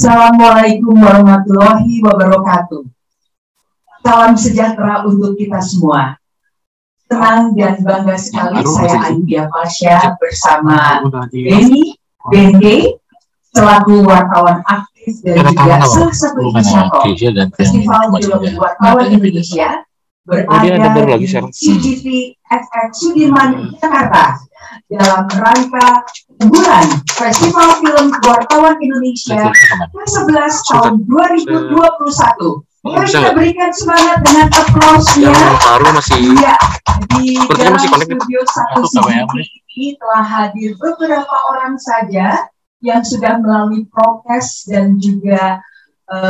Assalamualaikum warahmatullahi wabarakatuh. Salam sejahtera untuk kita semua. Senang dan bangga sekali saya Ayudhya Pasha bersama Benny, Bende, selaku wartawan aktif dan juga salah satu inisiator Festival Film Wartawan Indonesia berada di CGV FX Sudirman, Jakarta dalam rangka unggulan Festival Film Wartawan Indonesia ke-11 tahun 2021. Mari kita berikan semangat dengan aplausnya. Ya, di dalam studio 1 CGV ini telah hadir beberapa orang saja yang sudah melalui prokes dan juga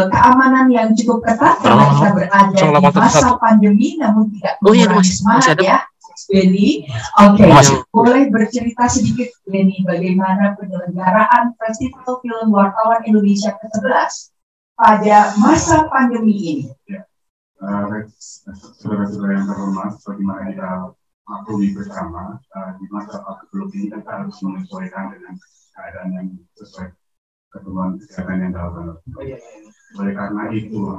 keamanan yang cukup ketat karena kita berada di masa pandemi, namun tidak mengurangi semangat ya. Benny, oke, boleh bercerita sedikit Benny bagaimana penyelenggaraan Festival Film Wartawan Indonesia ke-11 pada masa pandemi ini? Ya, saudara-saudara yang terhormat, bagaimana kita maklumi bersama di masa pandemi ini kita harus menyesuaikan dengan keadaan yang sesuai ketentuan kesehatan yang dalam. Oleh karena itu,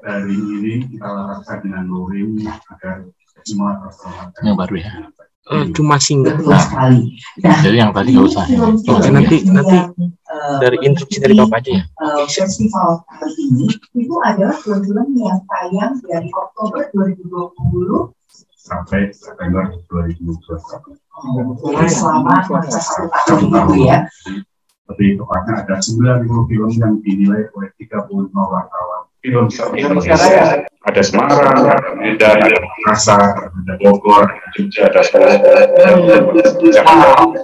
dari ini kita lakukan dengan luring agar semua terhormat. Yang baru ya. Cuma singgah. Jadi yang tadi nggak usah. Nanti dari instruksi dari Bapak aja ya. Festival kali ini itu adalah film yang tayang dari Oktober 2020 sampai September 2021. Selama masa 1 tahun itu ya. Lebih tepatnya ada 90 film yang dinilai oleh 35 wartawan. Film Indonesia ada Semarang, ada Medan, ada Makassar, ada Bogor, Jogja, ada Jakarta.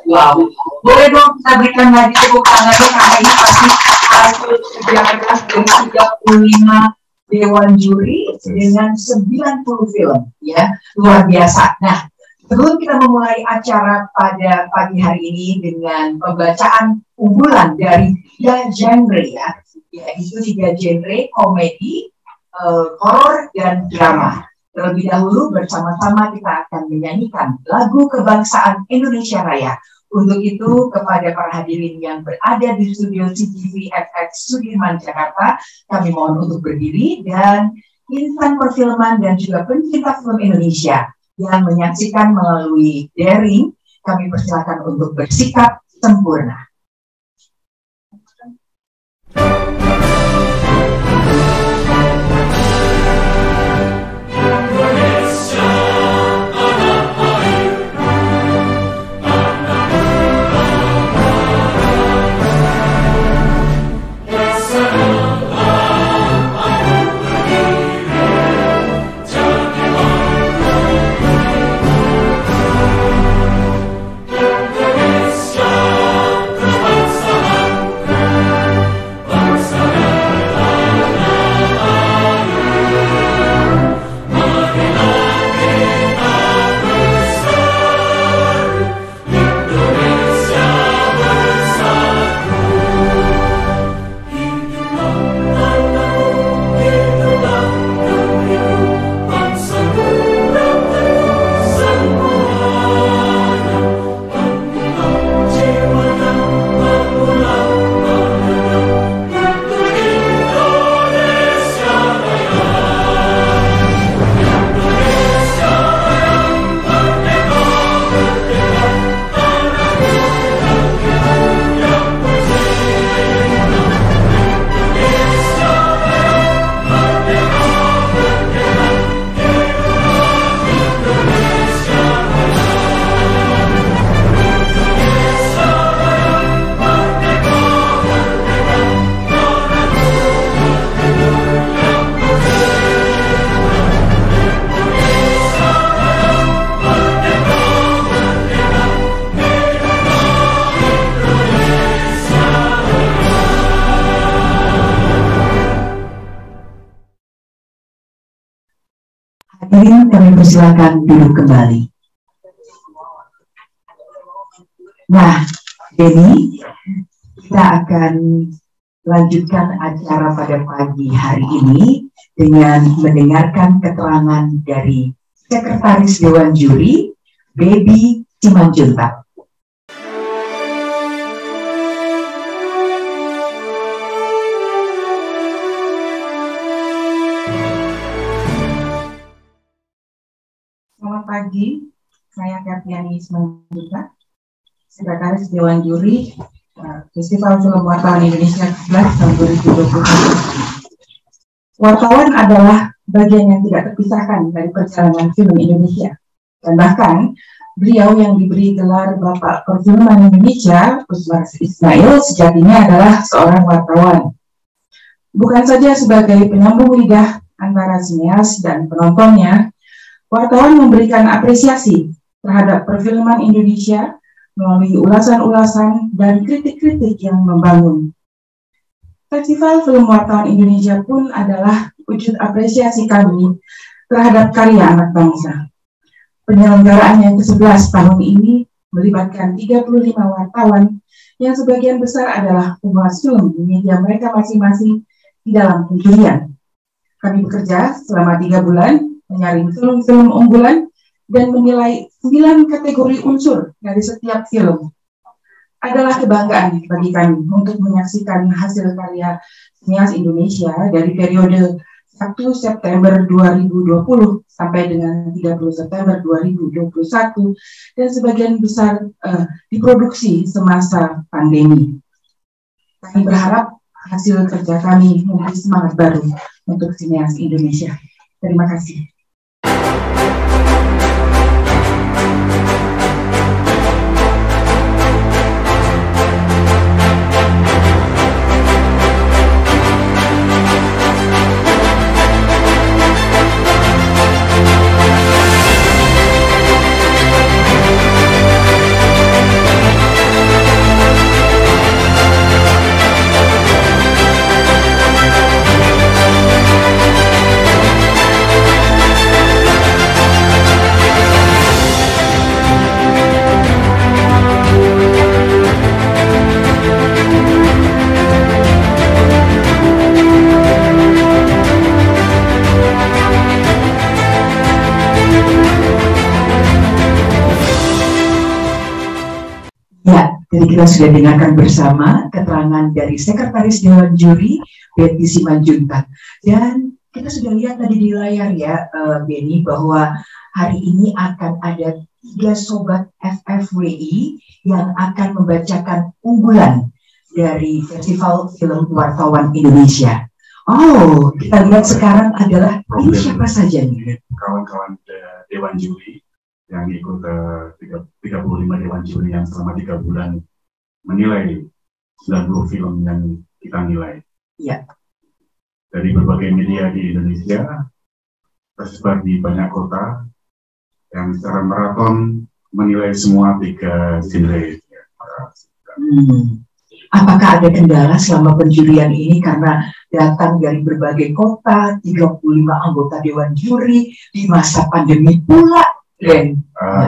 Wow. Boleh dong kita berikan lagi tepuk tangannya karena ini pasti hasil kerja keras dari 35 dewan juri dengan 90 film, ya, luar biasa. Nah, sebelum kita memulai acara pada pagi hari ini dengan pembacaan unggulan dari 3 genre ya, yaitu 3 genre komedi, horor dan drama. Terlebih dahulu bersama-sama kita akan menyanyikan lagu kebangsaan Indonesia Raya. Untuk itu kepada para hadirin yang berada di studio CGV FX Sudirman Jakarta, kami mohon untuk berdiri dan insan perfilman dan juga pencinta film Indonesia yang menyaksikan melalui daring, kami persilakan untuk bersikap sempurna. Hadirin kami persilakan duduk kembali. Nah, Benny, kita akan lanjutkan acara pada pagi hari ini dengan mendengarkan keterangan dari Sekretaris Dewan Juri, Baby Simanjuntak. pagi, saya Kapiani Ismanjuta, Sekretaris Dewan Juri Festival Film Wartawan Indonesia 11 tahun 2021. Wartawan adalah bagian yang tidak terpisahkan dari perjalanan film Indonesia. Dan bahkan, beliau yang diberi gelar Bapak Perfilman Indonesia, Usman Ismail, sejatinya adalah seorang wartawan. Bukan saja sebagai penyambung lidah antara sineas dan penontonnya, wartawan memberikan apresiasi terhadap perfilman Indonesia melalui ulasan-ulasan dan kritik-kritik yang membangun. Festival Film Wartawan Indonesia pun adalah wujud apresiasi kami terhadap karya anak bangsa. Penyelenggaraan yang ke-11 tahun ini melibatkan 35 wartawan yang sebagian besar adalah pemuas film di media mereka masing-masing di dalam pencurian. Kami bekerja selama 3 bulan menyaring film-film unggulan dan menilai 9 kategori unsur dari setiap film. Adalah kebanggaan bagi kami untuk menyaksikan hasil karya sineas Indonesia dari periode 1 September 2020 sampai dengan 30 September 2021 dan sebagian besar diproduksi semasa pandemi. Kami berharap hasil kerja kami memberi semangat baru untuk sineas Indonesia. Terima kasih. Jadi kita sudah dengarkan bersama keterangan dari Sekretaris Dewan Juri Betty Simanjuntak, dan kita sudah lihat tadi di layar ya Benny, bahwa hari ini akan ada 3 sobat FFWI yang akan membacakan unggulan dari Festival Film Wartawan Indonesia. Oh, kita lihat sekarang adalah ini siapa saja nih? Kawan-kawan Dewan Juri yang ikut 35 Dewan Juri yang selama 3 bulan menilai 90 film yang kita nilai. Iya. Dari berbagai media di Indonesia, tersebar di banyak kota, yang secara maraton menilai semua 3 genre. Apakah ada kendala selama penjurian ini karena datang dari berbagai kota, 35 anggota Dewan Juri di masa pandemi pula?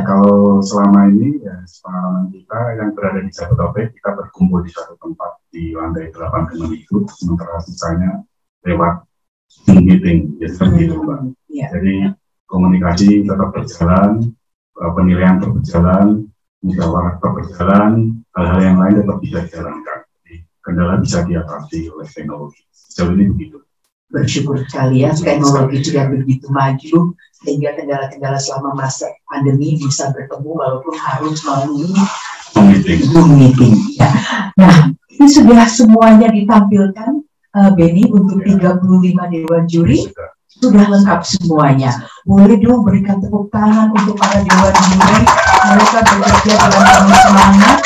Kalau selama ini ya pengalaman kita yang berada di Jabodetabek, kita berkumpul di suatu tempat di lantai 8 Kemendikbud, sementara sisanya lewat Zoom meeting, ya seperti itu, Mbak. Jadi komunikasi tetap berjalan, penilaian tetap berjalan, musyawarah tetap berjalan, hal-hal yang lain tetap bisa dijalankan. Jadi kendala bisa diatasi oleh teknologi. Sejauh ini begitu. Bersyukur sekali ya, teknologi sudah begitu maju sehingga kendala-kendala selama masa pandemi bisa bertemu walaupun harus melalui Zoom meeting. Ya. Nah, ini sudah semuanya ditampilkan Benny untuk 35 Dewan Juri, sudah lengkap semuanya. Boleh dong berikan tepuk tangan untuk para Dewan Juri, mereka bekerja dalam penuh semangat.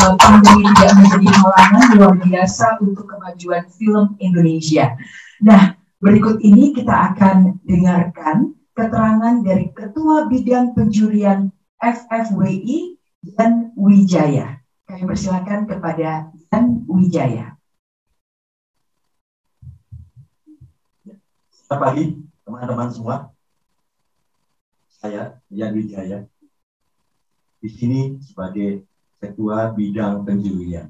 Pandemi tidak menjadi halangan, luar biasa untuk kemajuan film Indonesia. Nah, berikut ini kita akan dengarkan keterangan dari Ketua Bidang Penjurian FFWI, Dan Wijaya. Kami persilakan kepada Dan Wijaya. Selamat pagi teman-teman semua. Saya Dan Wijaya di sini sebagai Ketua Bidang Penjurian.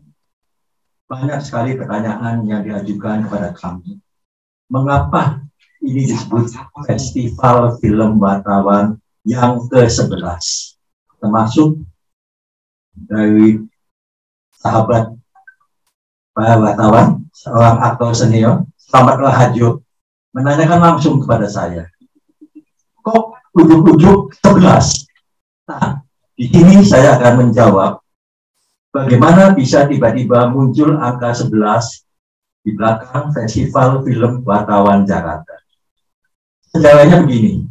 Banyak sekali pertanyaan yang diajukan kepada kami. Mengapa ini disebut Festival Film Wartawan yang ke-11, termasuk dari sahabat para wartawan, seorang aktor senior, Selamat Raharjo, menanyakan langsung kepada saya, kok ujuk-ujuk 11. Nah, di sini saya akan menjawab bagaimana bisa tiba-tiba muncul angka 11 di belakang Festival Film Wartawan Jakarta. Sejarahnya begini,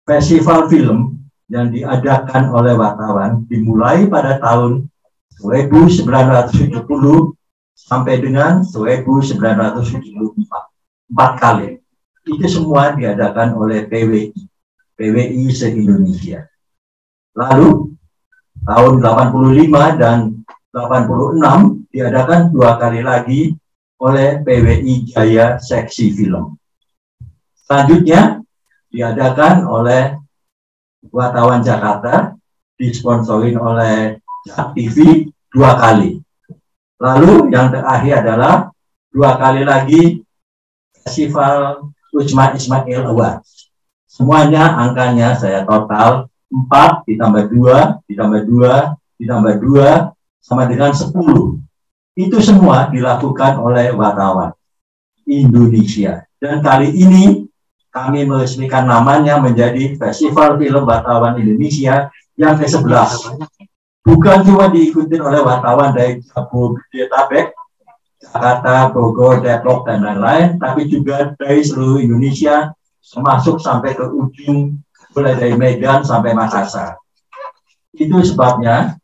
festival film yang diadakan oleh wartawan dimulai pada tahun 1970 sampai dengan 1974, 4 kali. Itu semua diadakan oleh PWI se-Indonesia. Lalu tahun 85 dan 86 diadakan 2 kali lagi oleh PWI Jaya Seksi Film. Selanjutnya diadakan oleh Wartawan Jakarta, disponsorin oleh JAK TV 2 kali. Lalu yang terakhir adalah 2 kali lagi Festival Ujma Ismail Awards. Semuanya angkanya saya total 4 ditambah 2 ditambah 2 ditambah 2 sama dengan 10. Itu semua dilakukan oleh wartawan Indonesia. Dan kali ini kami meresmikan namanya menjadi Festival Film Wartawan Indonesia yang ke-11. Bukan cuma diikuti oleh wartawan dari Jabodetabek, Jakarta, Bogor, Depok, dan lain-lain, tapi juga dari seluruh Indonesia, termasuk sampai ke ujung, mulai dari Medan sampai Makassar. Itu sebabnya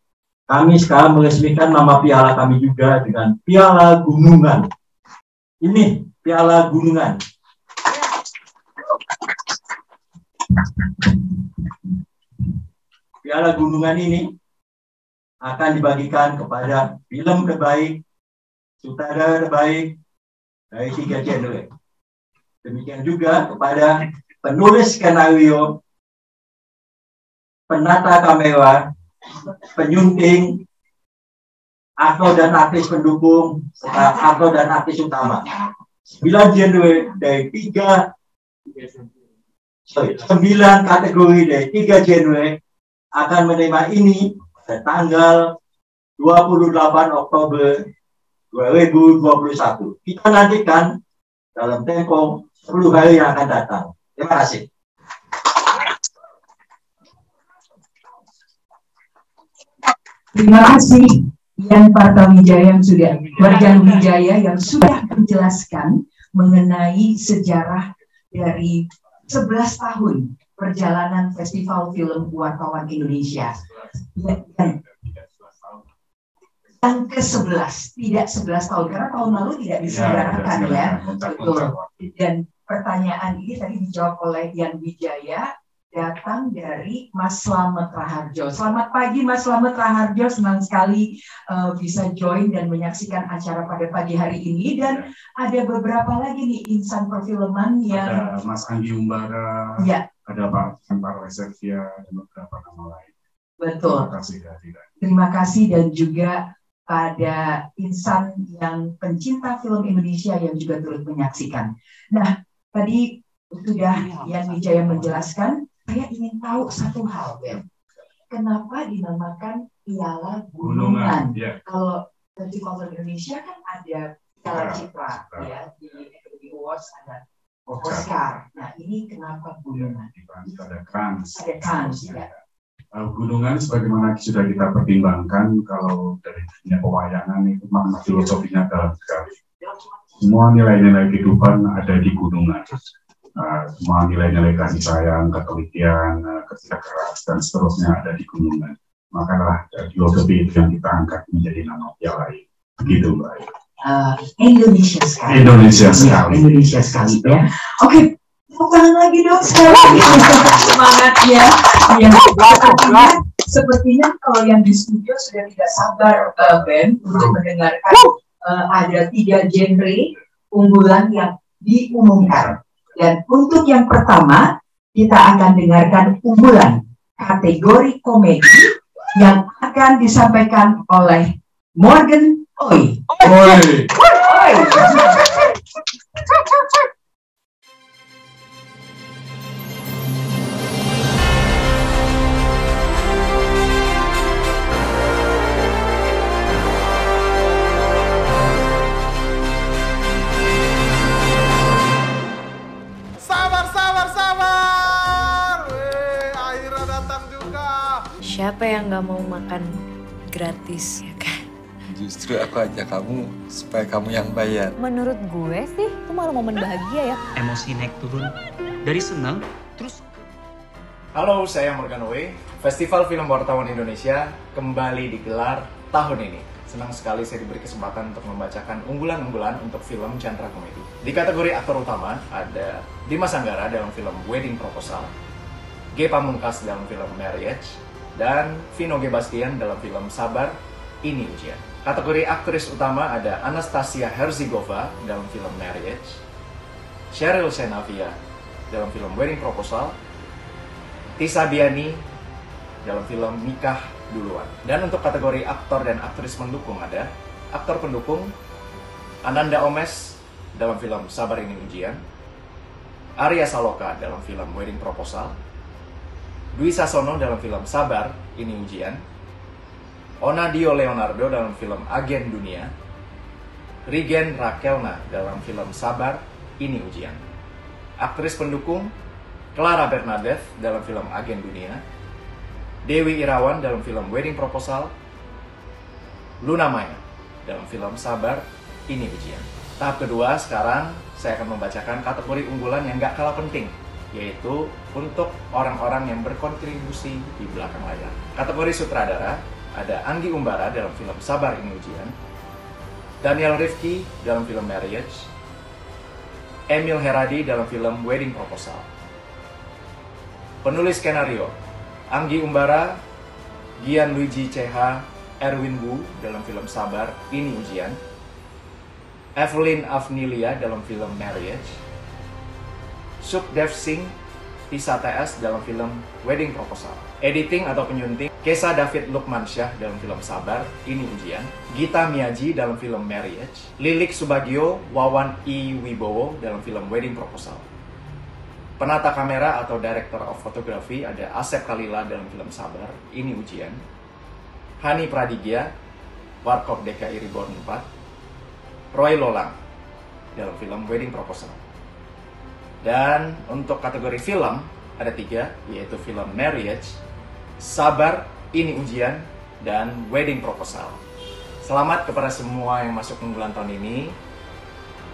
kami sekarang meresmikan nama piala kami juga dengan Piala Gunungan. Ini Piala Gunungan. Piala Gunungan ini akan dibagikan kepada film terbaik, sutradara terbaik dari 3 genre. Demikian juga kepada penulis skenario, penata kamera, penyunting, aktor dan aktris pendukung, serta aktor dan aktris utama. 9 genre dari 9 kategori dari 3 genre akan menerima ini pada tanggal 28 Oktober 2021. Kita nantikan dalam tempo 10 hari yang akan datang. Terima kasih. Terima kasih Yan Partawijaya yang sudah menjelaskan mengenai sejarah dari 11 tahun perjalanan Festival Film Wartawan Indonesia. Yang ke-11, tidak 11 tahun, karena tahun lalu tidak diselenggarakan ya. Betul. Dan pertanyaan ini tadi dijawab oleh Yan Wijaya, datang dari Mas Slamet Raharjo. Selamat pagi Mas Slamet Raharjo, senang sekali bisa join dan menyaksikan acara pada pagi hari ini. Dan ada beberapa lagi nih insan perfilman yang... Ada Mas Andi Umbara, ya. Ada Pak Sempar Reservia, dan beberapa nama lain. Betul. Terima kasih dan juga pada insan yang pencinta film Indonesia yang juga turut menyaksikan. Nah, tadi sudah Yan Wijaya menjelaskan. Saya ingin tahu satu hal, Ben. Kenapa dinamakan Piala Gunungan? Ya. Kalau Festival Film Indonesia kan ada Piala Citra, ya, di Academy Awards ada Oscar. Nah, ini kenapa Gunungan? Ada Cannes. Ada Cannes, ya. Gunungan sebagaimana sudah kita pertimbangkan, kalau dari dunia pewayangan itu makna filosofinya dalam sekali. Semua nilai-nilai kehidupan ada di gunungan. Semua nilai-nilai kasih sayang, ketelitian, kerja keras, dan seterusnya ada di gunungan. Makalah filosofi itu yang kita angkat menjadi nama piala ini. Begitu, Mbak. Indonesia sekali. Indonesia sekali. Indonesia sekali, ya. Oke, tepuk tangan lagi dong sekali. Semangat ya. Sepertinya kalau yang di studio sudah tidak sabar, Ben, untuk mendengarkan ada 3 genre unggulan yang diumumkan. Dan untuk yang pertama, kita akan dengarkan unggulan kategori komedi yang akan disampaikan oleh Morgan Oey. Oey. Sabar. Siapa yang gak mau makan gratis, ya kan? Justru aku ajak kamu supaya kamu yang bayar. Menurut gue sih, itu malah momen bahagia ya. Emosi naik turun dari senang, terus... Halo, saya Morgan Owe. Festival Film Wartawan Indonesia kembali digelar tahun ini. Senang sekali saya diberi kesempatan untuk membacakan unggulan-unggulan untuk film genre komedi. Di kategori aktor utama ada Dimas Anggara dalam film Wedding Proposal, G. Pamungkas dalam film Marriage, dan Vino G. Bastian dalam film Sabar, Ini Ujian. Kategori aktris utama ada Anastasia Herzigova dalam film Marriage, Cheryl Senavia dalam film Wedding Proposal, Tisa Biani dalam film Nikah Duluan. Dan untuk kategori aktor dan aktris pendukung ada aktor pendukung Ananda Omes dalam film Sabar Ini Ujian, Arya Saloka dalam film Wedding Proposal, Dwi Sasono dalam film Sabar Ini Ujian, Onadio Leonardo dalam film Agen Dunia, Rigen Rakelna dalam film Sabar Ini Ujian. Aktris pendukung Clara Bernadette dalam film Agen Dunia, Dewi Irawan dalam film Wedding Proposal, Luna Maya dalam film Sabar Ini Ujian. Tahap kedua, sekarang saya akan membacakan kategori unggulan yang gak kalah penting, yaitu untuk orang-orang yang berkontribusi di belakang layar. Kategori sutradara ada Anggi Umbara dalam film Sabar Ini Ujian, Daniel Rifki dalam film Marriage, Emil Heradi dalam film Wedding Proposal. Penulis skenario Anggi Umbara, Gianluigi CH, Erwin Wu dalam film Sabar Ini Ujian, Evelyn Afnilia dalam film Marriage, Sukhdev Singh, Tisa TS dalam film Wedding Proposal. Editing atau penyunting Kesa David Lukmansyah dalam film Sabar Ini Ujian, Gita Miyaji dalam film Marriage, Lilik Subagio, Wawan I. Wibowo dalam film Wedding Proposal. Penata kamera atau Director of Photography ada Asep Kalila dalam film Sabar Ini Ujian, Hani Pradigya, Warkop DKI Reborn 4, Roy Lolang dalam film Wedding Proposal. Dan untuk kategori film ada 3, yaitu film Marriage, Sabar Ini Ujian, dan Wedding Proposal. Selamat kepada semua yang masuk unggulan tahun ini.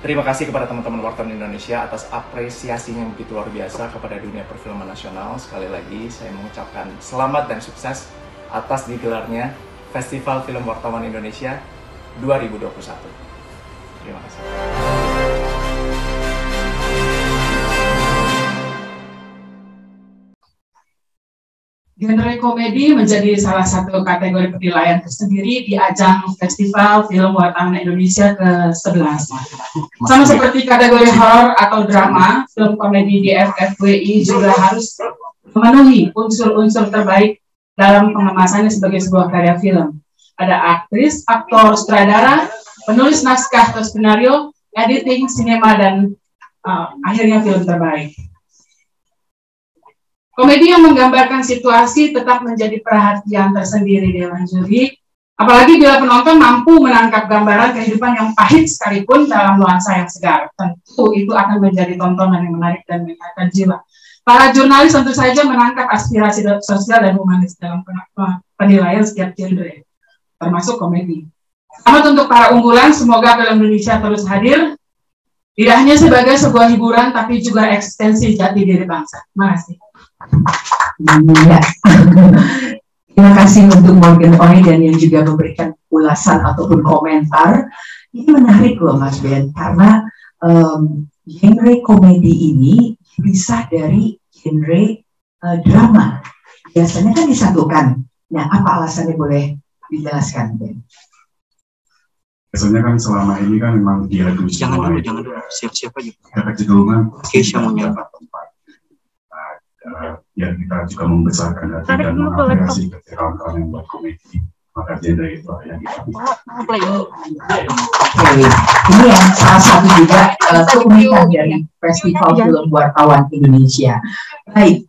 Terima kasih kepada teman-teman wartawan Indonesia atas apresiasinya yang begitu luar biasa kepada dunia perfilman nasional. Sekali lagi saya mengucapkan selamat dan sukses atas digelarnya Festival Film Wartawan Indonesia 2021. Terima kasih. Genre komedi menjadi salah satu kategori penilaian tersendiri di ajang Festival Film Wartawan Indonesia ke-11. Sama seperti kategori horor atau drama, film komedi di FFWI juga harus memenuhi unsur-unsur terbaik dalam pengemasannya sebagai sebuah karya film. Ada aktris, aktor, sutradara, penulis naskah atau skenario, editing, sinema, dan akhirnya film terbaik. Komedi yang menggambarkan situasi tetap menjadi perhatian tersendiri dewan juri, apalagi bila penonton mampu menangkap gambaran kehidupan yang pahit sekalipun dalam nuansa yang segar. Tentu itu akan menjadi tontonan yang menarik dan menyenangkan jiwa. Para jurnalis tentu saja menangkap aspirasi sosial dan humanis dalam penilaian setiap genre, termasuk komedi. Selamat untuk para unggulan, semoga film Indonesia terus hadir, tidak hanya sebagai sebuah hiburan, tapi juga eksistensi jati diri bangsa. Terima kasih. Ya. Terima kasih untuk Morgan Owe dan yang juga memberikan ulasan ataupun komentar. Ini menarik loh Mas Ben, karena genre komedi ini bisa dari genre drama. Biasanya kan disatukan. Nah, apa alasannya, boleh dijelaskan Ben? Biasanya kan selama ini kan memang diadu semua. Jangan dulu, siap-siap aja. Ada kecenderungan Keisha mau nyala. Ya kita juga membesarkan hati dan mengapresiasi kawan-kawan yang buat komedi. Maka genre itu yang kita Ini yang salah satu juga keunikan dari Festival Film Wartawan Indonesia. Baik,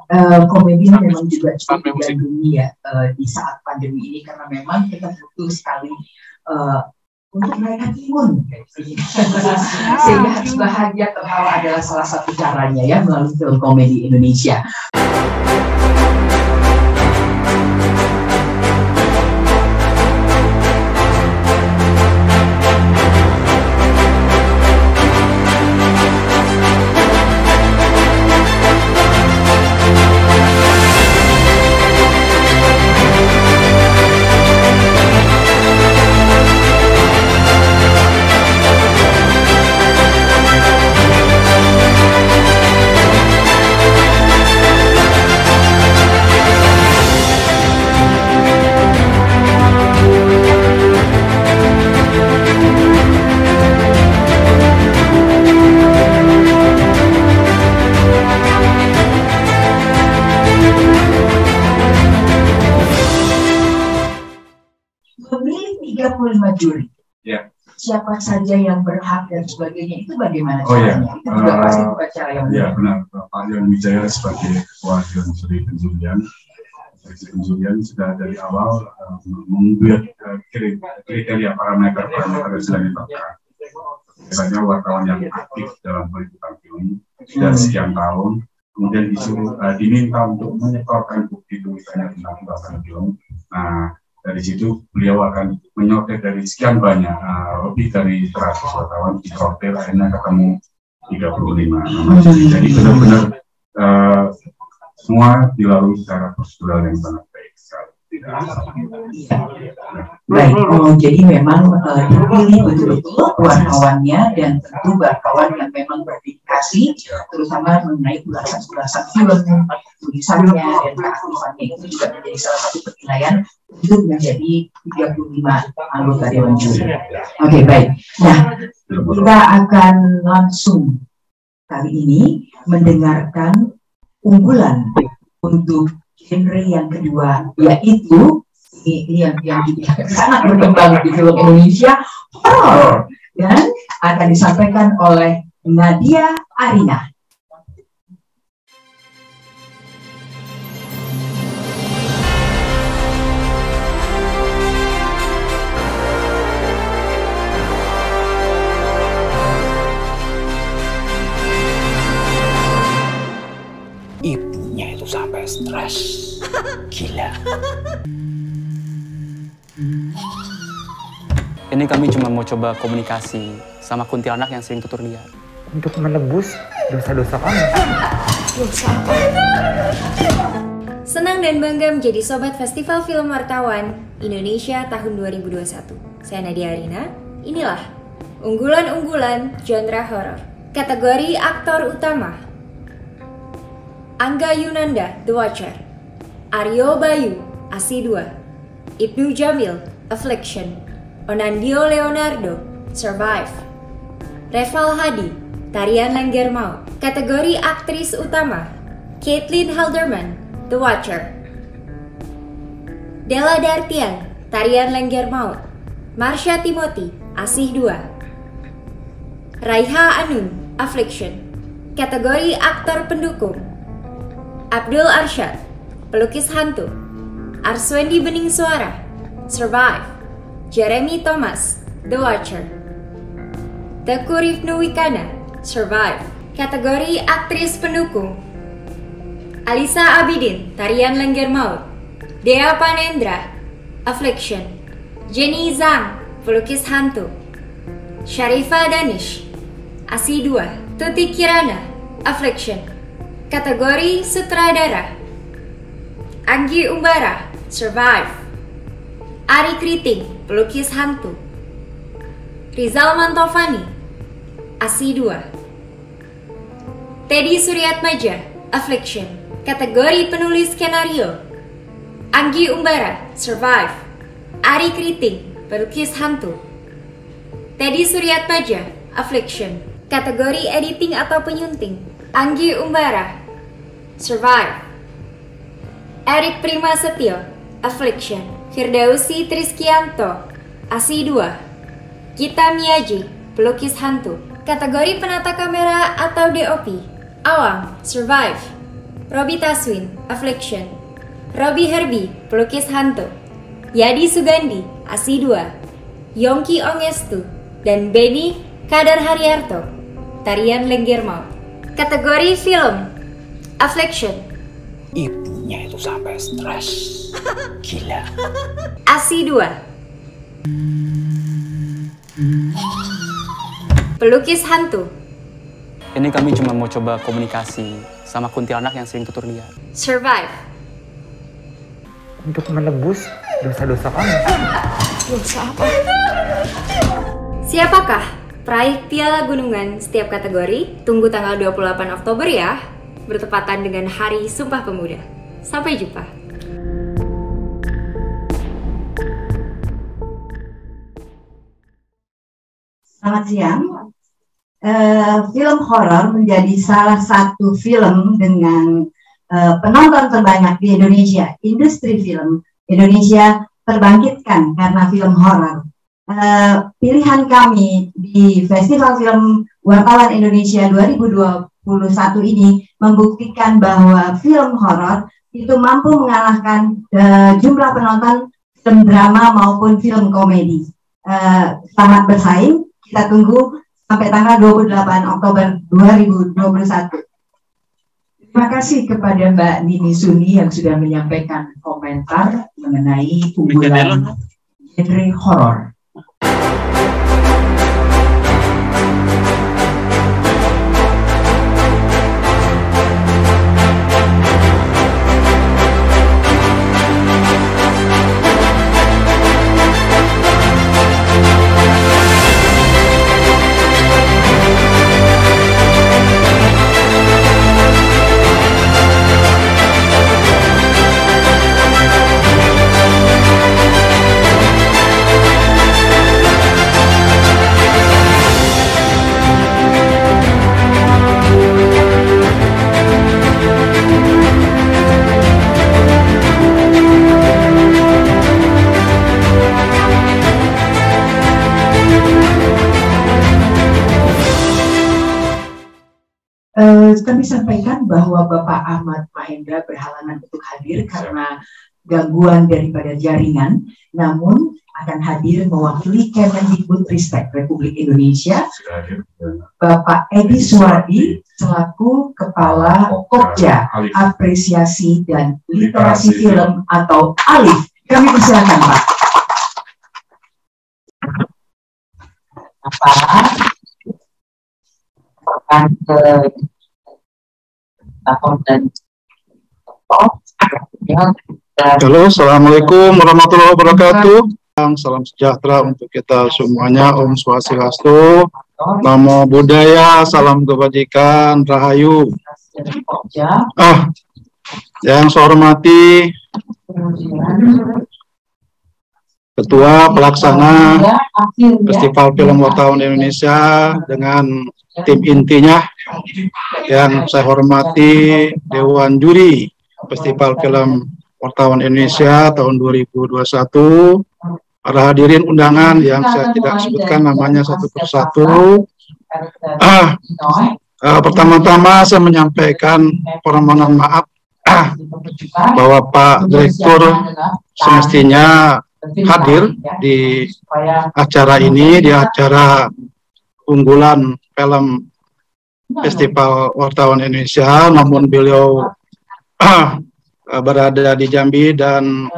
komedi memang juga cukup digandrungi ya di saat pandemi ini, karena memang kita butuh sekali untuk mereka timun, sehingga harus bahagia tertawa adalah salah satu caranya ya, melalui film komedi Indonesia. 35 juri. Ya. Siapa saja yang berhak dan sebagainya itu bagaimana caranya? Itu juga pasti bukan cara yang mudah. Ya benar, Pak Yon Wijaya sebagai Ketua Dewan Juri Penjurian sudah dari awal membuat kriteria parameter yang sudah ditetapkan. Misalnya wartawan yang aktif dalam peliputan film sudah sekian tahun, kemudian disuruh diminta untuk menyetorkan bukti tulisannya tentang pembahasan film. Nah, dari situ beliau akan menyortir dari sekian banyak, lebih dari 100 wartawan, disortir akhirnya ketemu 35. Jadi benar-benar semua dilalui secara prosedural yang sangat baik sekali. Baik, jadi memang dipilih betul-betul wartawannya dan tentu wartawan yang memang berdedikasi, terutama mengenai ulasan-ulasan film, tulisannya dan keaktifannya itu juga menjadi salah satu penilaian untuk menjadi 35 anggota Dewan Juri. Oke, baik. Nah, kita akan langsung kali ini mendengarkan unggulan untuk genre yang kedua, yaitu ini yang juga sangat berkembang di film Indonesia, horor, dan akan disampaikan oleh Nadia Arina. Ibunya itu sampai stres. Gila. Ini kami cuma mau coba komunikasi sama kuntilanak yang sering tutur liar. Untuk menebus dosa-dosa kami. Dosa apa? Senang dan bangga menjadi Sobat Festival Film Wartawan Indonesia tahun 2021. Saya Nadia Arina, inilah unggulan-unggulan genre horor. Kategori aktor utama: Angga Yunanda, The Watcher; Aryo Bayu, ASI 2; Ibnu Jamil, Affliction; Onandio Leonardo, Survive; Reval Hadi, Tarian Lengger Maut. Kategori aktris utama: Caitlin Halderman, The Watcher; Della Dartian, Tarian Lengger Maut; Marsha Timothy, ASI 2; Raiha Anun, Affliction. Kategori aktor pendukung: Abdul Arsyad, Pelukis Hantu; Arswendi Bening Suara, Survive; Jeremy Thomas, The Watcher; Teku Rifnu Wikana, Survive. Kategori aktris pendukung: Alisa Abidin, Tarian Lengger Maut; Dea Panendra, Affliction; Jenny Zhang, Pelukis Hantu; Syarifah Danish, ASI 2; Tuti Kirana, Affliction. Kategori sutradara: Anggi Umbara, Survive; Ari Kriting, Pelukis Hantu; Rizal Mantovani, ASI 2; Teddy Suryatmaja, Affliction. Kategori penulis skenario: Anggi Umbara, Survive; Ari Kriting, Pelukis Hantu; Teddy Suryatmaja, Affliction. Kategori editing atau penyunting: Anggi Umbara, Survive; Erik Prima Setio, Affliction; Firdausi Triskianto, ASI 2; Gita Miyaji, Pelukis Hantu. Kategori penata kamera atau DOP: Awang, Survive; Robi Taswin, Affliction; Robi Herbie, Pelukis Hantu; Yadi Sugandi, ASI 2; Yongki Ongestu, dan Benny Kadar Haryarto, Tarian Lengger Maut. Kategori film: Affliction. Ibunya itu sampai stres. Gila. ASI 2; Pelukis Hantu. Ini kami cuma mau coba komunikasi sama kuntilanak yang sering tutur liar. Survive. Untuk menebus dosa-dosa kami. Dosa apa? Siapakah peraih Piala Gunungan setiap kategori? Tunggu tanggal 28 Oktober ya, bertepatan dengan Hari Sumpah Pemuda. Sampai jumpa. Selamat siang. Film horor menjadi salah satu film dengan penonton terbanyak di Indonesia. Industri film Indonesia terbangkitkan karena film horor. pilihan kami di Festival Film Wartawan Indonesia 2021 ini membuktikan bahwa film horor itu mampu mengalahkan jumlah penonton film drama maupun film komedi. Selamat bersaing, kita tunggu sampai tanggal 28 Oktober 2021. Terima kasih kepada Mbak Nini Suni yang sudah menyampaikan komentar mengenai unggulan genre horor. Kami sampaikan bahwa Bapak Ahmad Mahendra berhalangan untuk hadir karena gangguan daripada jaringan, namun akan hadir mewakili Kemendikbudristek Republik Indonesia, Bapak Edi Suwardi selaku Kepala Pokja Apresiasi dan Literasi Film atau ALIF. Kami persilakan, Pak. Halo, assalamualaikum warahmatullahi wabarakatuh. Salam sejahtera untuk kita semuanya. Om Swastiastu, Namo Buddhaya, salam kebajikan, rahayu. Yang saya hormati Ketua Pelaksana Festival Film Wartawan Indonesia dengan tim intinya, yang saya hormati Dewan Juri Festival Film Wartawan Indonesia tahun 2021, para hadirin undangan yang saya tidak sebutkan namanya satu persatu. Pertama-tama saya menyampaikan permohonan maaf bahwa Pak Direktur semestinya hadir di acara ini, di acara unggulan film Festival Wartawan Indonesia, namun beliau berada di Jambi dan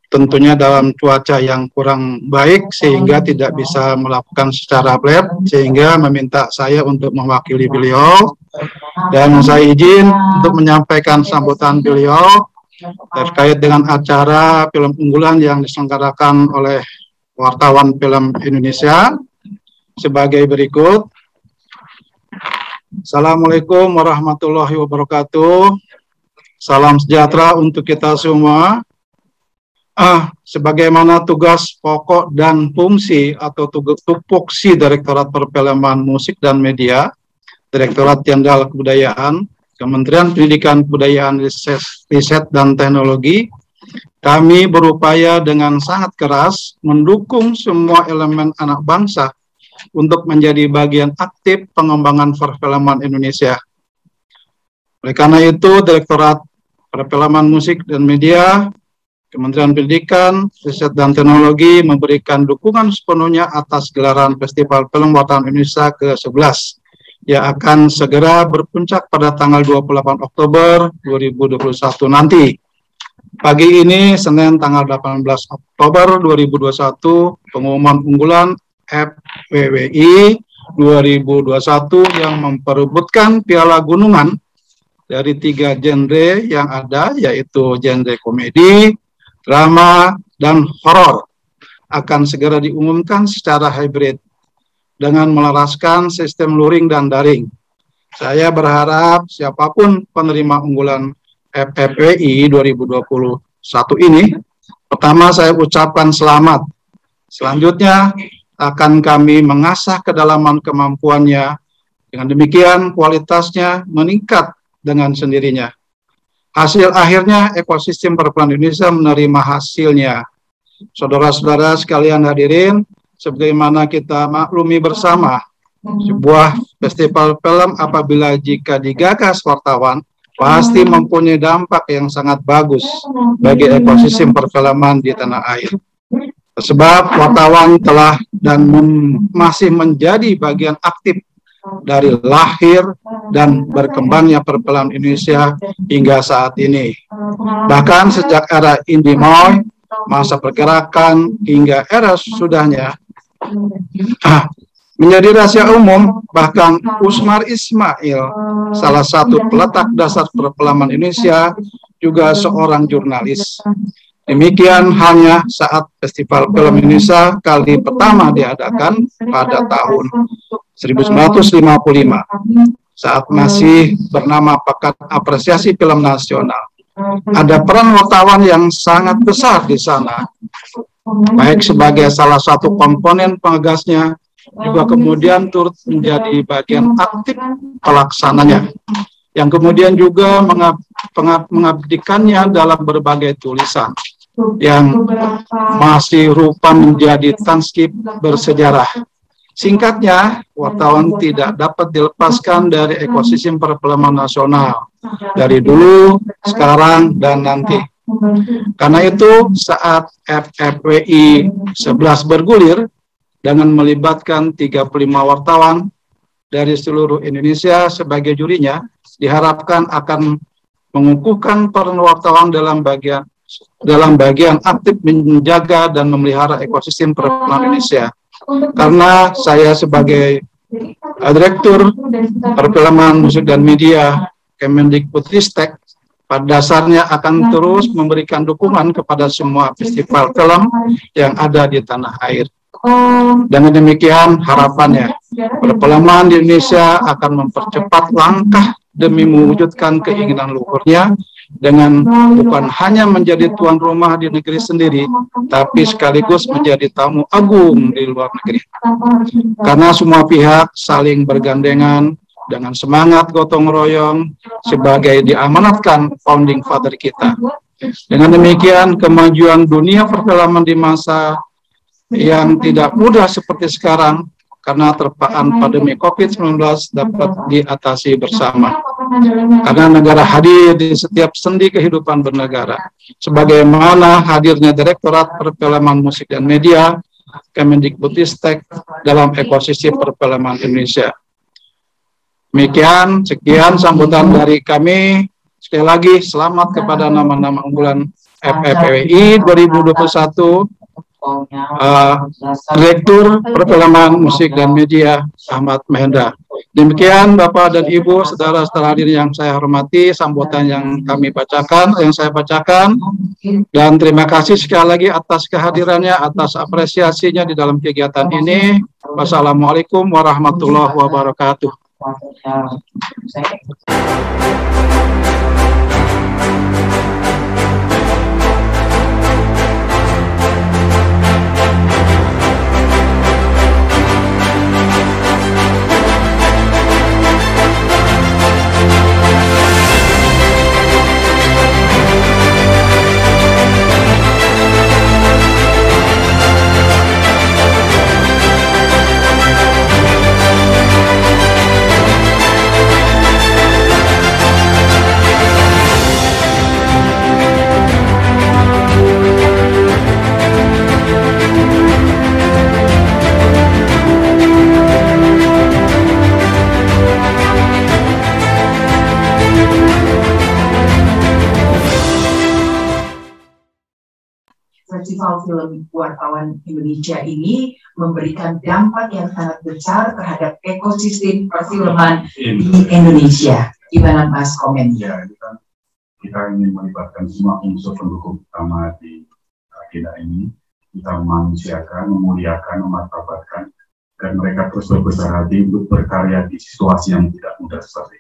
tentunya dalam cuaca yang kurang baik sehingga tidak bisa melakukan secara live, sehingga meminta saya untuk mewakili beliau, dan saya izin untuk menyampaikan sambutan beliau terkait dengan acara film unggulan yang diselenggarakan oleh Wartawan Film Indonesia sebagai berikut. Assalamualaikum warahmatullahi wabarakatuh. Salam sejahtera untuk kita semua. Sebagaimana tugas pokok dan fungsi atau tupoksi Direktorat Perfilman Musik dan Media, Direktorat Jenderal Kebudayaan, Kementerian Pendidikan Kebudayaan Riset dan Teknologi, kami berupaya dengan sangat keras mendukung semua elemen anak bangsa untuk menjadi bagian aktif pengembangan perfilman Indonesia. Oleh karena itu, Direktorat Perfilman Musik dan Media, Kementerian Pendidikan, Riset dan Teknologi memberikan dukungan sepenuhnya atas gelaran Festival Film Wartawan Indonesia ke-11 yang akan segera berpuncak pada tanggal 28 Oktober 2021 nanti. Pagi ini, Senin tanggal 18 Oktober 2021, pengumuman unggulan FWWI 2021 yang memperebutkan Piala Gunungan dari 3 genre yang ada, yaitu genre komedi, drama, dan horor, akan segera diumumkan secara hybrid dengan melaraskan sistem luring dan daring. Saya berharap siapapun penerima unggulan FFWI 2021 ini, pertama saya ucapkan selamat. Selanjutnya akan kami mengasah kedalaman kemampuannya. Dengan demikian kualitasnya meningkat dengan sendirinya. Hasil akhirnya ekosistem perfilman Indonesia menerima hasilnya. Saudara-saudara sekalian hadirin, sebagaimana kita maklumi bersama, sebuah festival film apabila jika digagas wartawan, pasti mempunyai dampak yang sangat bagus bagi ekosistem perfilman di tanah air. Sebab wartawan telah dan masih menjadi bagian aktif dari lahir dan berkembangnya perfilman Indonesia hingga saat ini. Bahkan sejak era Indie-Moy, masa pergerakan hingga era sudahnya, menjadi rahasia umum, bahkan Usmar Ismail, salah satu peletak dasar perfilman Indonesia, juga seorang jurnalis. Demikian halnya saat Festival Film Indonesia kali pertama diadakan pada tahun 1955, saat masih bernama Pekan Apresiasi Film Nasional. Ada peran wartawan yang sangat besar di sana, baik sebagai salah satu komponen pengagasnya, juga kemudian turut menjadi bagian aktif pelaksananya, yang kemudian juga mengabdikannya dalam berbagai tulisan yang masih rupa menjadi transkrip bersejarah. Singkatnya, wartawan tidak dapat dilepaskan dari ekosistem perfilman nasional dari dulu, sekarang, dan nanti. Karena itu, saat FFWI 11 bergulir dengan melibatkan 35 wartawan dari seluruh Indonesia sebagai jurinya, diharapkan akan mengukuhkan peran wartawan dalam bagian aktif menjaga dan memelihara ekosistem perfilman Indonesia. Karena saya sebagai Direktur Perfilman Musik dan Media Kemendikbudristek pada dasarnya akan terus memberikan dukungan kepada semua festival film yang ada di tanah air. Dengan demikian harapannya, perfilman di Indonesia akan mempercepat langkah demi mewujudkan keinginan luhurnya dengan bukan hanya menjadi tuan rumah di negeri sendiri, tapi sekaligus menjadi tamu agung di luar negeri. Karena semua pihak saling bergandengan dengan semangat gotong royong sebagai diamanatkan founding father kita. Dengan demikian, kemajuan dunia perfilman di masa yang tidak mudah seperti sekarang karena terpaan pandemi COVID-19 dapat diatasi bersama. Karena negara hadir di setiap sendi kehidupan bernegara. Sebagaimana hadirnya Direktorat Perfilman Musik dan Media Kemendikbudristek dalam ekosistem perfilman Indonesia. Demikian, sekian sambutan dari kami. Sekali lagi, selamat kepada nama-nama unggulan FFWI 2021. Direktur Perfilman Musik dan Media Ahmad Mahendra. Demikian Bapak dan Ibu, saudara-saudara hadirin yang saya hormati, sambutan yang saya bacakan, dan terima kasih sekali lagi atas kehadirannya, atas apresiasinya di dalam kegiatan ini. Wassalamualaikum warahmatullahi wabarakatuh. Festival Film Wartawan Indonesia ini memberikan dampak yang sangat besar terhadap ekosistem perfilman di Indonesia. Gimana Mas komen? Ya, kita ingin melibatkan semua unsur pendukung utama di agenda ini. Kita memanusiakan, memuliakan, memartabatkan, dan mereka terus berbesar hati untuk berkarya di situasi yang tidak mudah seperti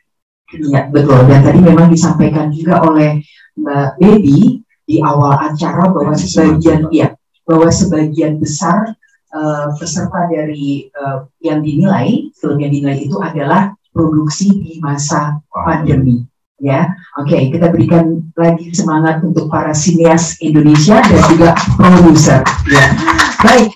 ini. Iya, betul. Dan tadi memang disampaikan juga oleh Mbak Baby di awal acara bahwa sebagian besar peserta dari yang dinilai, film yang dinilai itu adalah produksi di masa pandemi. ya. Oke, kita berikan lagi semangat untuk para sinias Indonesia dan juga produser. Ya. Baik,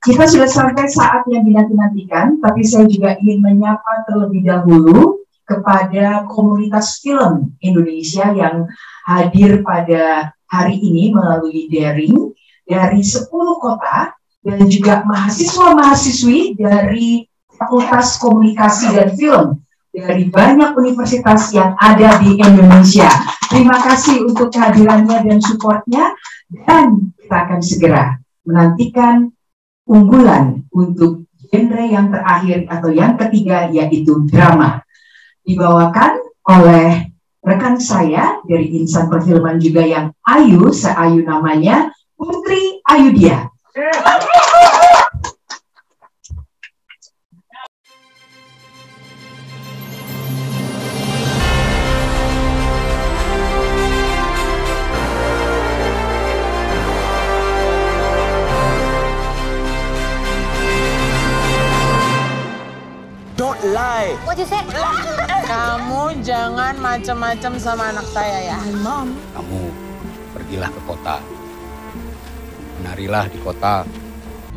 kita sudah sampai saat yang dinanti-nantikan, tapi saya juga ingin menyapa terlebih dahulu kepada komunitas film Indonesia yang hadir pada hari ini melalui daring dari 10 kota dan juga mahasiswa-mahasiswi dari Fakultas Komunikasi dan Film dari banyak universitas yang ada di Indonesia. Terima kasih untuk kehadirannya dan supportnya, dan kita akan segera menantikan unggulan untuk genre yang terakhir atau yang ketiga, yaitu drama. Dibawakan oleh rekan saya dari insan perfilman juga yang ayu, seayu namanya, Putri Ayudia. Don't lie. What you say? Kamu jangan macam-macam sama anak saya ya. Mom. Kamu pergilah ke kota. Menarilah di kota.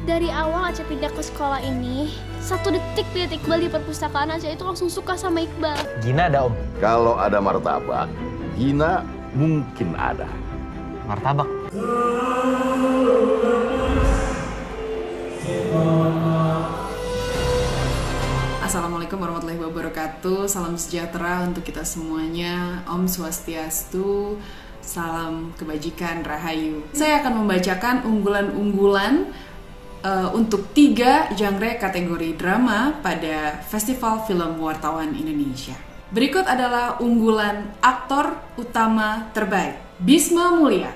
Dari awal Aca pindah ke sekolah ini, 1 detik lihat Iqbal di perpustakaan Aca itu langsung suka sama Iqbal. Gina ada, Om. Kalau ada martabak, Gina mungkin ada. Martabak. Assalamualaikum warahmatullahi wabarakatuh. Salam sejahtera untuk kita semuanya. Om Swastiastu. Salam kebajikan, rahayu. Saya akan membacakan unggulan-unggulan untuk 3 genre kategori drama pada Festival Film Wartawan Indonesia. Berikut adalah unggulan aktor utama terbaik: Bisma Mulia,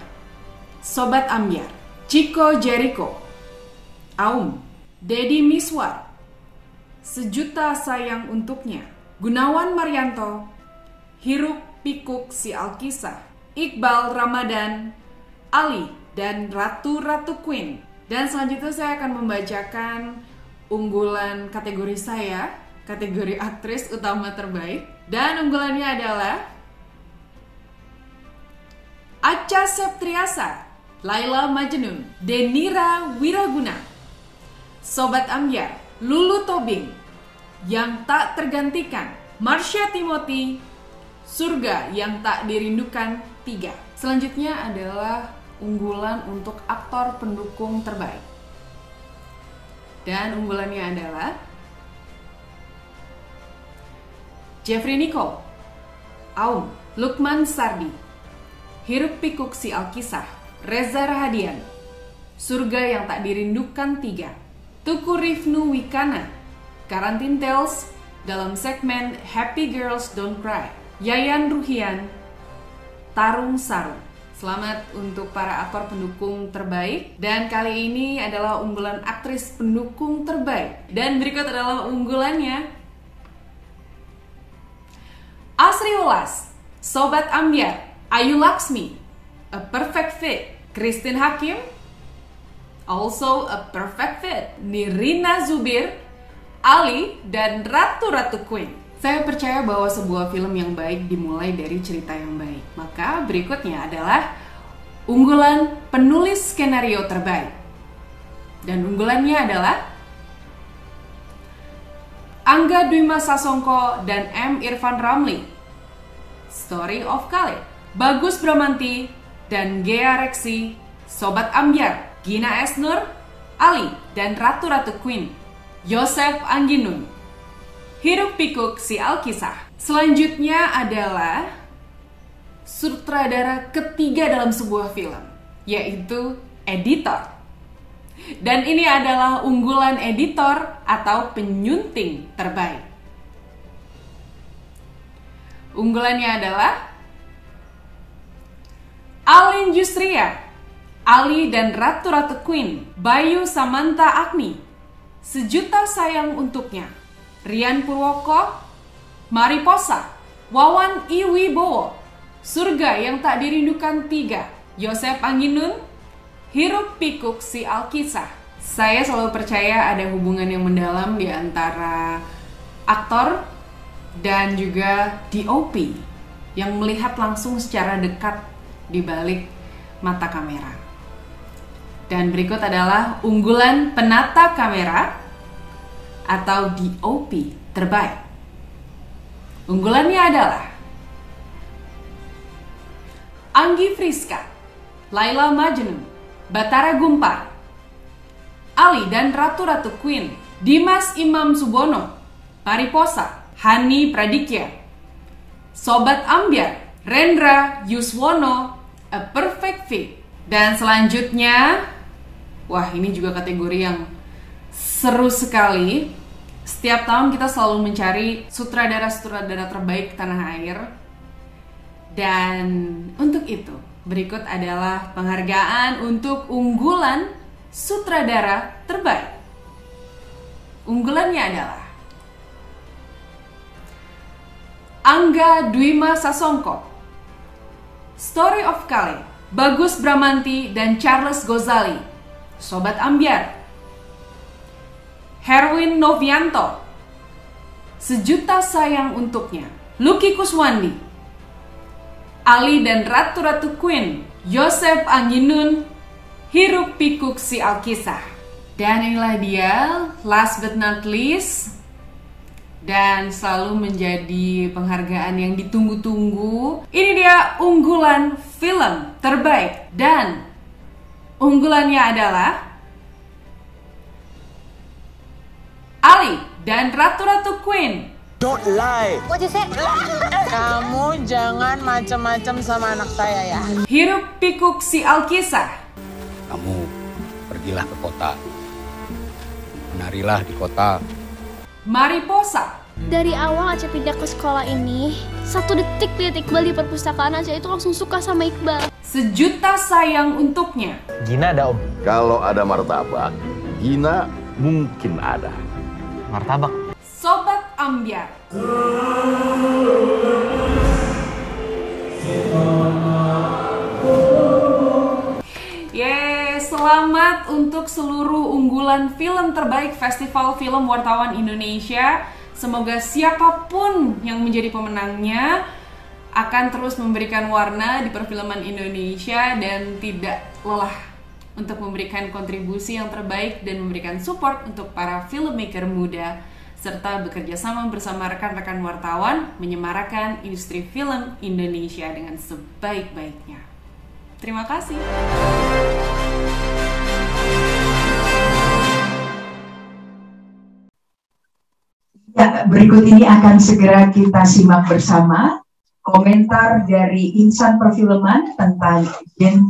Sobat Ambyar, Chico Jericho, Aum, Deddy Miswar, Sejuta Sayang Untuknya, Gunawan Marianto, Hiruk Pikuk Si Alkisah, Iqbal Ramadan, Ali, dan Ratu-Ratu Queen. Dan selanjutnya saya akan membacakan unggulan kategori saya, kategori aktris utama terbaik. Dan unggulannya adalah Acha Septriasa, Laila Majnun, Denira Wiraguna, Sobat Ambyar, Lulu Tobing, Yang Tak Tergantikan, Marsha Timothy, Surga Yang Tak Dirindukan 3. Selanjutnya adalah unggulan untuk aktor pendukung terbaik. Dan unggulannya adalah Jeffrey Nicole, Aum, Lukman Sardi, Hiruk Pikuk Si Alkisah, Reza Rahadian, Surga Yang Tak Dirindukan 3. Tuku Rifnu Wikana, Karantin Tales dalam segmen Happy Girls Don't Cry, Yayan Ruhian, Tarung Sarung. Selamat untuk para aktor pendukung terbaik. Dan kali ini adalah unggulan aktris pendukung terbaik. Dan berikut adalah unggulannya: Asri Ulas, Sobat Ambyar, Ayu Laksmi, A Perfect Fit, Christine Hakim, also a perfect fit, Nirina Zubir, Ali, dan Ratu-Ratu Queen. Saya percaya bahwa sebuah film yang baik dimulai dari cerita yang baik. Maka berikutnya adalah unggulan penulis skenario terbaik. Dan unggulannya adalah Angga Dwi Sasongko dan M. Irfan Ramli, Story of Khalid, Bagus Bramanti, dan Gea Reksi, Sobat Ambyar, Gina Esnur, Ali, dan Ratu-Ratu Queen, Yosef Angginun, Hiruk Pikuk Si Alkisah. Selanjutnya adalah sutradara ketiga dalam sebuah film, yaitu editor. Dan ini adalah unggulan editor atau penyunting terbaik. Unggulannya adalah Alin Justria, Ali dan Ratu-Ratu Queen, Bayu Samantha Agni, Sejuta Sayang Untuknya, Rian Purwoko, Mariposa, Wawan Iwibowo, Surga Yang Tak Dirindukan 3, Yosef Angginun, Hiruk Pikuk Si Alkisah. Saya selalu percaya ada hubungan yang mendalam di antara aktor dan juga DOP. yang melihat langsung secara dekat di balik mata kamera. Dan berikut adalah unggulan penata kamera atau DOP terbaik. Unggulannya adalah Anggi Friska, Laila Majnun, Batara Gumpar, Ali dan Ratu-Ratu Queen, Dimas Imam Subono, Mariposa, Hani Pradikya, Sobat Ambyar, Rendra Yuswono, A Perfect Fit. Dan selanjutnya, wah ini juga kategori yang seru sekali. Setiap tahun kita selalu mencari sutradara-sutradara terbaik tanah air. Dan untuk itu, berikut adalah penghargaan untuk unggulan sutradara terbaik. Unggulannya adalah Angga Dwima Sasongko, Story of Kale, Bagus Bramanti dan Charles Gozali, Sobat Ambyar. Herwin Novianto, Sejuta Sayang Untuknya, Lucky Kuswandi. Ali dan Ratu-Ratu Queen, Yosef Angginun, Hiruk Pikuk Si Alkisah. Dan inilah dia, last but not least, dan selalu menjadi penghargaan yang ditunggu-tunggu. Ini dia unggulan film terbaik, dan unggulannya adalah Ali dan Ratu-Ratu Queen. Don't lie. What you say? Kamu jangan macam-macam sama anak saya ya. Hiruk Pikuk Si Alkisah. Kamu pergilah ke kota. Menarilah di kota. Mariposa. Dari awal Aca pindah ke sekolah ini, 1 detik lihat Iqbal di perpustakaan, Aca itu langsung suka sama Iqbal. Sejuta Sayang Untuknya. Gina ada, Om. Kalau ada martabak, Gina mungkin ada. Martabak. Sobat Ambyar. Selamat untuk seluruh unggulan film terbaik Festival Film Wartawan Indonesia. Semoga siapapun yang menjadi pemenangnya akan terus memberikan warna di perfilman Indonesia dan tidak lelah untuk memberikan kontribusi yang terbaik dan memberikan support untuk para filmmaker muda, serta bekerja sama bersama rekan-rekan wartawan menyemarakan industri film Indonesia dengan sebaik-baiknya. Terima kasih. Ya, berikut ini akan segera kita simak bersama komentar dari insan perfilman tentang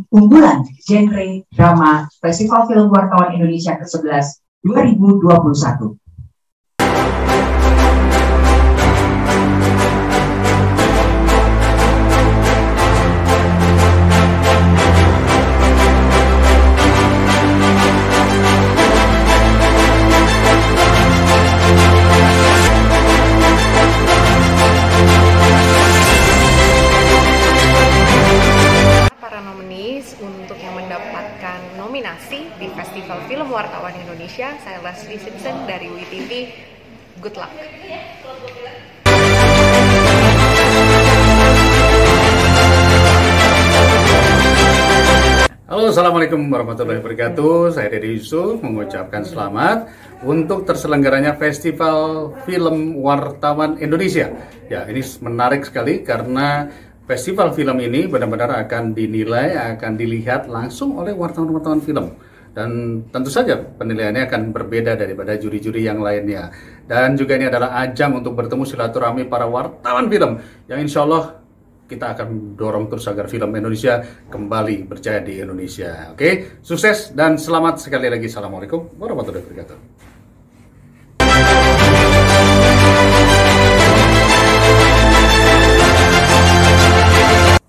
unggulan genre drama Festival Film Wartawan Indonesia ke-11 2021. Untuk yang mendapatkan nominasi di Festival Film Wartawan Indonesia, saya Leslie Simpson dari WeTV. Good luck. Halo, assalamualaikum warahmatullahi wabarakatuh. Saya Dedi Yusuf mengucapkan selamat untuk terselenggaranya Festival Film Wartawan Indonesia. Ya, ini menarik sekali karena festival film ini benar-benar akan dinilai, akan dilihat langsung oleh wartawan-wartawan film. Dan tentu saja penilaiannya akan berbeda daripada juri-juri yang lainnya. Dan juga ini adalah ajang untuk bertemu silaturahmi para wartawan film, yang insya Allah kita akan dorong terus agar film Indonesia kembali berjaya di Indonesia. Oke, sukses dan selamat sekali lagi. Assalamualaikum warahmatullahi wabarakatuh.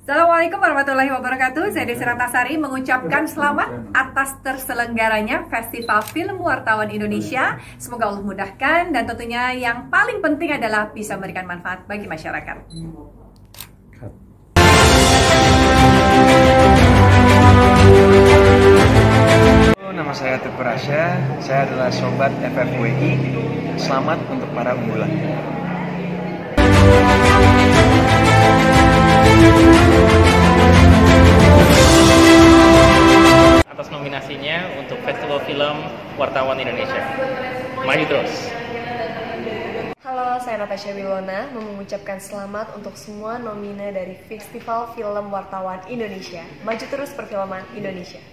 Assalamualaikum warahmatullahi wabarakatuh. Saya Desi Ratnasari mengucapkan selamat atas terselenggaranya Festival Film Wartawan Indonesia. Semoga Allah mudahkan dan tentunya yang paling penting adalah bisa memberikan manfaat bagi masyarakat. Nama saya Teguh Rasya, saya adalah Sobat FFWI. Selamat untuk para unggulan. Wartawan Indonesia. Maju terus. Halo, saya Natasha Wilona mengucapkan selamat untuk semua nomine dari Festival Film Wartawan Indonesia. Maju terus perfilman Indonesia.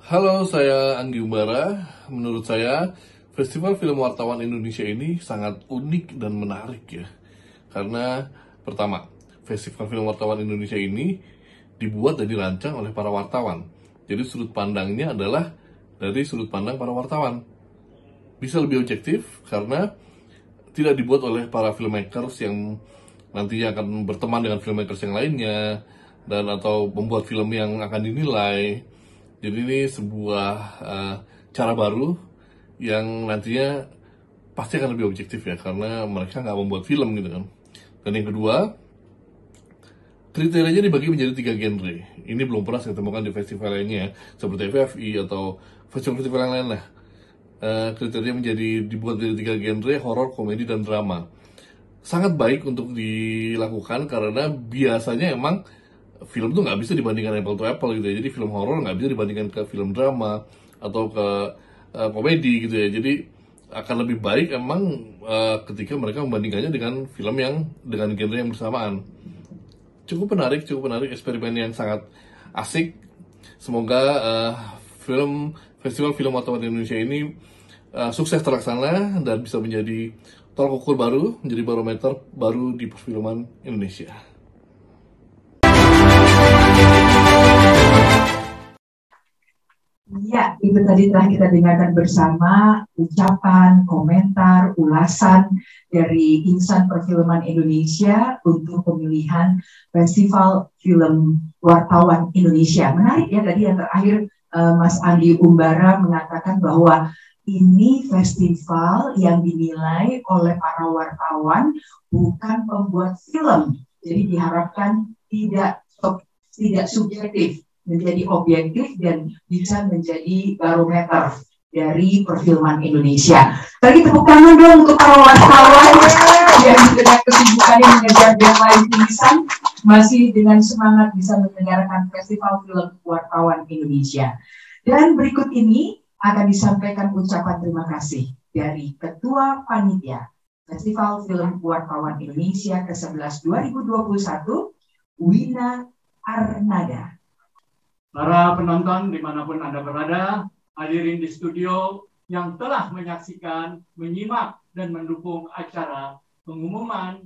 Halo, saya Anggi Umbara. Menurut saya, Festival Film Wartawan Indonesia ini sangat unik dan menarik ya. Karena pertama, Festival Film Wartawan Indonesia ini dibuat dan dirancang oleh para wartawan. Jadi sudut pandangnya adalah dari sudut pandang para wartawan. Bisa lebih objektif karena tidak dibuat oleh para filmmakers yang nantinya akan berteman dengan filmmakers yang lainnya dan atau membuat film yang akan dinilai. Jadi ini sebuah cara baru yang nantinya pasti akan lebih objektif ya karena mereka nggak membuat film gitu kan. Dan yang kedua, kriterianya dibagi menjadi 3 genre. Ini belum pernah saya temukan di festival lainnya seperti FFI atau festival-festival yang lain lah. Kriteria dibuat dari 3 genre, horor, komedi, dan drama. Sangat baik untuk dilakukan karena biasanya emang film tuh nggak bisa dibandingkan apple to apple gitu ya. Jadi film horor nggak bisa dibandingkan ke film drama atau ke komedi gitu ya. Jadi akan lebih baik emang ketika mereka membandingkannya dengan film yang dengan genre yang bersamaan. Cukup menarik eksperimen yang sangat asik. Semoga Festival Film Wartawan Indonesia ini sukses terlaksana dan bisa menjadi tolak ukur baru, menjadi barometer baru di perfilman Indonesia. Ya, itu tadi telah kita dengarkan bersama ucapan, komentar, ulasan dari insan perfilman Indonesia untuk pemilihan Festival Film Wartawan Indonesia. Menarik ya tadi yang terakhir Mas Andi Umbara mengatakan bahwa ini festival yang dinilai oleh para wartawan bukan pembuat film. Jadi diharapkan tidak subjektif, menjadi objektif dan bisa menjadi barometer dari perfilman Indonesia. Lagi tepuk tangan dong untuk para wartawan yang dengan kesibukannya mengejar deadline tulisan masih dengan semangat bisa mendengarkan Festival Film Wartawan Indonesia. Dan berikut ini akan disampaikan ucapan terima kasih dari Ketua Panitia Festival Film Wartawan Indonesia ke-11 2021, Wina Arnada. Para penonton dimanapun Anda berada, hadirin di studio yang telah menyaksikan, menyimak, dan mendukung acara pengumuman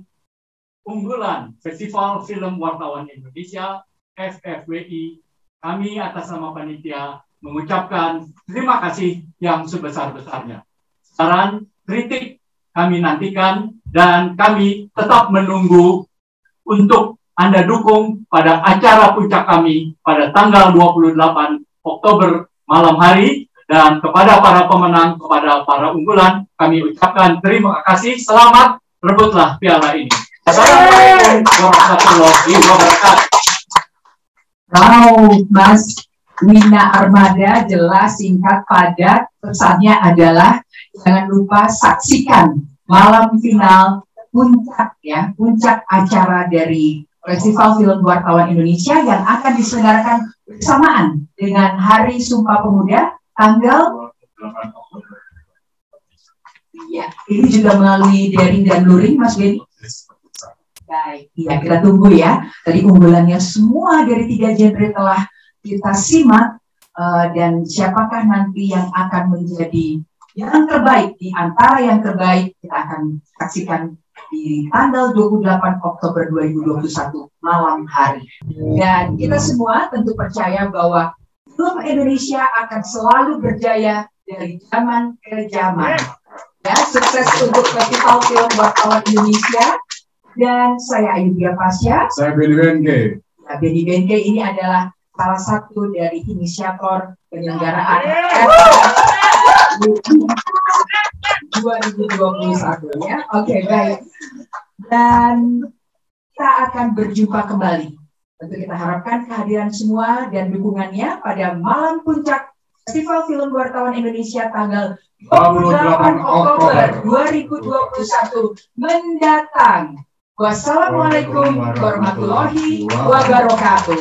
unggulan Festival Film Wartawan Indonesia, FFWI, kami atas nama panitia mengucapkan terima kasih yang sebesar-besarnya. Saran, kritik kami nantikan, dan kami tetap menunggu untuk Anda dukung pada acara puncak kami pada tanggal 28 Oktober malam hari. Dan kepada para pemenang, kepada para unggulan, kami ucapkan terima kasih. Selamat, rebutlah piala ini. Assalamualaikum warahmatullahi wabarakatuh. Wow, Mas Wina Armada jelas, singkat, padat. Pesannya adalah jangan lupa saksikan malam final puncak ya, puncak acara dari Festival Film Wartawan Indonesia yang akan diselenggarakan bersamaan dengan Hari Sumpah Pemuda tanggal ya, ini juga melalui daring dan luring, Mas Benny. Baik, ya kita tunggu ya. Tadi unggulannya semua dari 3 genre telah kita simak dan siapakah nanti yang akan menjadi yang terbaik di antara yang terbaik kita akan saksikan di tanggal 28 Oktober 2021 malam hari. Dan kita semua tentu percaya bahwa film Indonesia akan selalu berjaya dari zaman ke zaman. Ya, sukses untuk Festival Film Wartawan Indonesia. Dan saya Ayu Pasya. Saya Benny Benke. Ya, Benny Benke ini adalah salah satu dari inisiator penyelenggaraan 2021 ya. Oke, baik. Dan kita akan berjumpa kembali. Tentu kita harapkan kehadiran semua dan dukungannya pada malam puncak Festival Film Wartawan Indonesia tanggal 28 Oktober 2021 mendatang. Wassalamualaikum warahmatullahi wabarakatuh.